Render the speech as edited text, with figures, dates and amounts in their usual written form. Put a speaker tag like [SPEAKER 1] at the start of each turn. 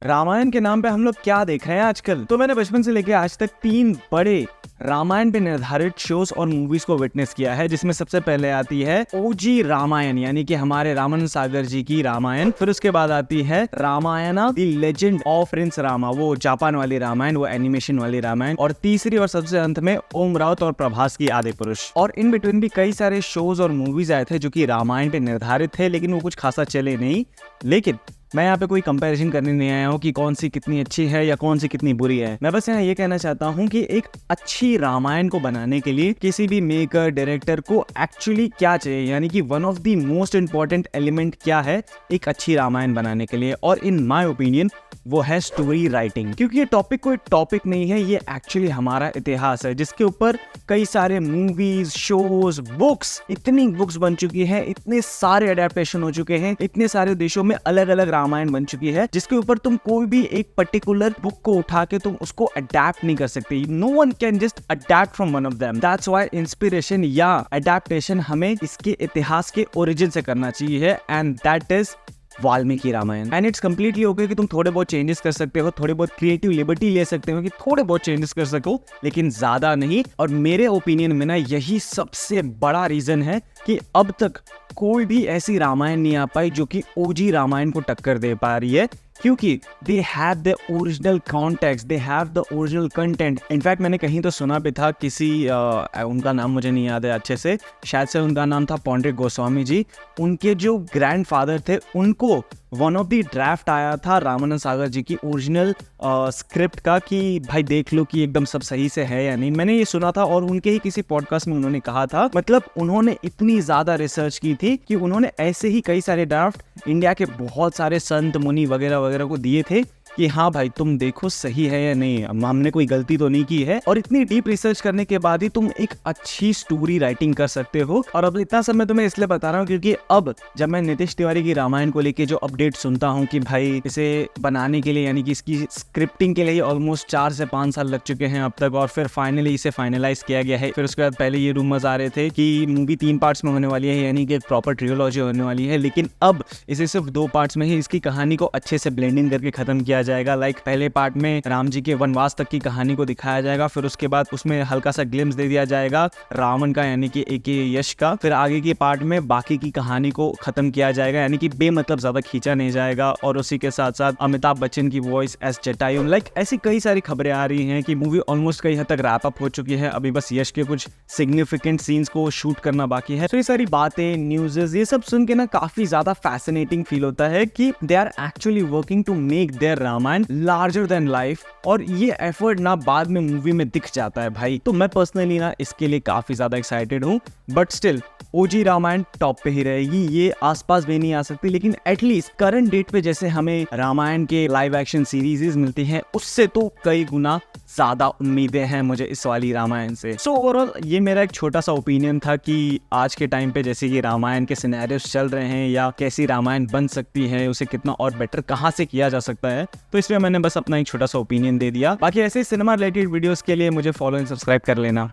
[SPEAKER 1] रामायण के नाम पे हम लोग क्या देख रहे हैं आजकल। तो मैंने बचपन से लेके आज तक 3 बड़े रामायण पे निर्धारित शोज और मूवीज को विटनेस किया है, जिसमें सबसे पहले आती है ओजी रामायण यानी कि हमारे रामानंद सागर जी की रामायण। फिर उसके बाद आती है Ramayana the legend of Prince Rama, वो जापान वाली रामायण, वो एनिमेशन वाली रामायण। और तीसरी और सबसे अंत में ओम राउत और प्रभास की आदि पुरुष। और इन बिटवीन भी कई सारे शोज और मूवीज आए थे जो कि रामायण पे निर्धारित थे, लेकिन वो कुछ खासा चले नहीं। लेकिन मैं यहाँ पे कोई कंपैरिजन करने नहीं आया हूँ कि कौन सी कितनी अच्छी है या कौन सी कितनी बुरी है। मैं बस यहाँ ये कहना चाहता हूँ कि एक अच्छी रामायण को बनाने के लिए किसी भी मेकर डायरेक्टर को एक्चुअली क्या चाहिए, यानी कि one of the most important element क्या है एक अच्छी रामायण बनाने के लिए। और इन माय ओपिनियन वो है स्टोरी राइटिंग। क्योंकि ये टॉपिक कोई टॉपिक नहीं है, ये एक्चुअली हमारा इतिहास है जिसके ऊपर कई सारे मूवीज, शोज, बुक्स, इतनी बुक्स बन चुकी है, इतने सारे अडेप्टेशन हो चुके हैं, इतने सारे देशों में अलग अलग रामायण बन चुकी है, जिसके ऊपर तुम कोई भी एक पर्टिकुलर बुक को उठा के तुम उसको अडेप्ट नहीं कर सकते। No one can just adapt from one of them. That's why inspiration या अडेप्टेशन हमें इसके इतिहास के ओरिजिन से करना चाहिए, and that is Valmiki Ramayan. And it's completely okay कि तुम थोड़े बहुत चेंजेस कर सकते हो, थोड़े बहुत क्रिएटिव लिबर्टी ले सकते हो कि थोड़े बहुत चेंजेस कर सको, लेकिन ज्यादा नहीं। और मेरे ओपिनियन में ना यही सबसे बड़ा रीजन है कि अब तक कोई भी ऐसी रामायण नहीं आ पाई जो कि ओजी रामायण को टक्कर दे पा रही है, क्योंकि they have the original context, they have the original content. In fact मैंने कहीं तो सुना भी था, किसी उनका नाम मुझे नहीं याद है अच्छे से, शायद से उनका नाम था पौंड्रिक गोस्वामी जी। उनके जो ग्रैंडफादर थे उनको वन ऑफ द ड्राफ्ट आया था रामानंद सागर जी की ओरिजिनल स्क्रिप्ट का कि भाई देख लो कि एकदम सब सही से है या नहीं। मैंने ये सुना था और उनके ही किसी पॉडकास्ट में उन्होंने कहा था, मतलब उन्होंने इतनी ज्यादा रिसर्च की थी कि उन्होंने ऐसे ही कई सारे ड्राफ्ट इंडिया के बहुत सारे संत मुनि वगैरह वगैरह को दिए थे कि हाँ भाई तुम देखो सही है या नहीं, हमने कोई गलती तो नहीं की है। और इतनी डीप रिसर्च करने के बाद ही तुम एक अच्छी स्टोरी राइटिंग कर सकते हो। और अब इतना सब मैं तुम्हें इसलिए बता रहा हूँ क्योंकि अब जब मैं नीतीश तिवारी की रामायण को लेके जो अपडेट सुनता हूँ कि भाई इसे बनाने के लिए यानी कि इसकी स्क्रिप्टिंग के लिए ऑलमोस्ट 4 से 5 साल लग चुके हैं अब तक, और फिर फाइनली इसे फाइनलाइज किया गया है। फिर उसके बाद पहले ये रूमर्स आ रहे थे कि मूवी 3 पार्ट्स में होने वाली है, यानी कि एक प्रॉपर ट्रियोलॉजी होने वाली है, लेकिन अब इसे सिर्फ 2 पार्ट्स में ही इसकी कहानी को अच्छे से ब्लेंडिंग करके खत्म किया जाएगा। लाइक पहले पार्ट में राम जी के वनवास तक की कहानी को दिखाया जाएगा, फिर उसके बाद उसमें हल्का सा ग्लिम्स दे दिया जाएगा रावण का यानी कि एक यश का। फिर आगे के पार्ट में बाकी की कहानी को खत्म किया जाएगा, यानी कि बेमतलब ज्यादा खींचा नहीं जाएगा। और उसी के साथ साथ अमिताभ बच्चन की वॉइस एज जटायु। लाइक ऐसी कई सारी खबरें आ रही हैं कि मूवी ऑलमोस्ट कई हद तक रैप अप हो चुकी है, अभी बस यश के कुछ सिग्निफिकेंट सीन्स को शूट करना बाकी है। तो ये सारी बातें, न्यूज़ेस, ये सब सुन के ना काफी ज्यादा फैसिनेटिंग फील होता है कि they are actually working to make their Ramayan larger than life, और ये एफर्ट ना बाद में मूवी में दिख जाता है भाई। तो मैं पर्सनली ना इसके लिए काफी ज्यादा एक्साइटेड हूँ, but still OG Ramayan top पे ही रहेगी, ये आसपास भी नहीं आ सकती। लेकिन एटलीस्ट करंट डेट पे जैसे हमें रामायण के लाइव एक्शन सीरीज मिलती हैं, उससे तो कई गुना ज्यादा उम्मीदें हैं मुझे इस वाली रामायण से। सो ओवरऑल ये मेरा एक छोटा सा ओपिनियन था कि आज के टाइम पे जैसे ये रामायण के सिनेरियोस चल रहे हैं या कैसी रामायण बन सकती है, उसे कितना और बेटर कहाँ से किया जा सकता है, तो इसलिए मैंने बस अपना एक छोटा सा ओपिनियन दे दिया। बाकी ऐसे सिनेमा रिलेटेड वीडियोस के लिए मुझे फॉलो एंड सब्सक्राइब कर लेना।